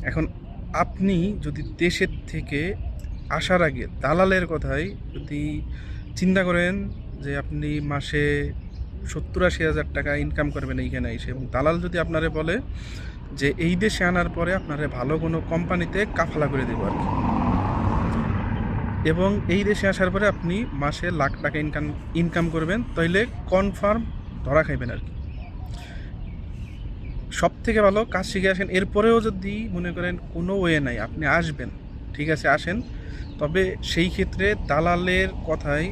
এখন আপনি যদি দেশের থেকে আসার আগে দালালের কথাই যদি চিন্তা করেন যে আপনি মাসে 70-80 হাজার টাকা ইনকাম করবেন এইখানে এসে, এবং দালাল যদি আপনারে বলে যে এই দেশে আনার পরে আপনারে ভালো কোনো কোম্পানিতে কাফালা করে দেবো আর কি, এবং এই দেশে আসার পরে আপনি মাসে লাখ টাকা ইনকাম করবেন, তাইলে কনফার্ম ধরা খাইবেন আর কি। সব থেকে ভালো কাজ শিখে আসেন। এরপরেও যদি মনে করেন কোনো ওয়ে নাই, আপনি আসবেন, ঠিক আছে আসেন, তবে সেই ক্ষেত্রে দালালের কথায়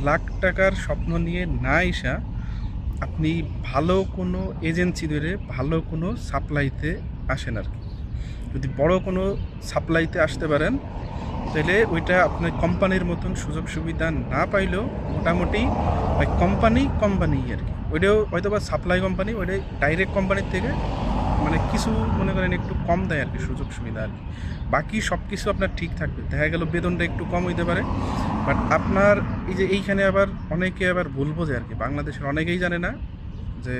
লাখ টাকার স্বপ্ন নিয়ে না এসা আপনি ভালো কোনো এজেন্সি ধরে ভালো কোনো সাপ্লাইতে আসেন আর কি। যদি বড় কোনো সাপ্লাইতে আসতে পারেন তাহলে ওইটা আপনার কোম্পানির মতন সুযোগ সুবিধা না পাইলেও মোটামুটি ওই কোম্পানি আর কি। ওইটাও হয়তো বা সাপ্লাই কোম্পানি, ওইটাই ডাইরেক্ট কোম্পানির থেকে মানে কিছু মনে করেন একটু কম দেয় আর কি সুযোগ সুবিধা আর কি। বাকি সব কিছু আপনার ঠিক থাকবে, দেখা গেল বেতনটা একটু কম হইতে পারে, বাট আপনার এই যে এইখানে আবার অনেকে আবার ভুল বোঝে আর কি, বাংলাদেশের অনেকেই জানে না যে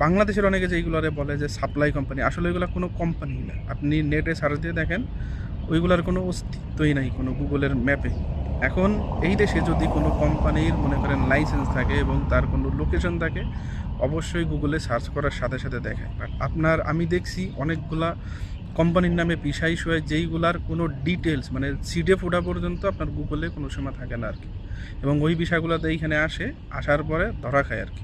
বাংলাদেশের অনেকে যে এইগুলোরে বলে যে সাপ্লাই কোম্পানি, আসলে ওইগুলো কোনো কোম্পানি না। আপনি নেটে সার্চ দিয়ে দেখেন ওইগুলোর কোনো অস্তিত্বই নাই কোনো গুগলের ম্যাপে। এখন এই দেশে যদি কোনো কোম্পানির মনে করেন লাইসেন্স থাকে এবং তার কোনো লোকেশন থাকে, অবশ্যই গুগলে সার্চ করার সাথে সাথে দেখায়। বাট আমি দেখছি অনেকগুলা কোম্পানির নামে বিষয় যেইগুলার কোনো ডিটেলস মানে সিডে ফোটা পর্যন্ত আপনার গুগলে কোনো সময় থাকে না আর কি, এবং ওই বিষয়গুলোতে এইখানে আসার পরে ধরা খায় আর কি।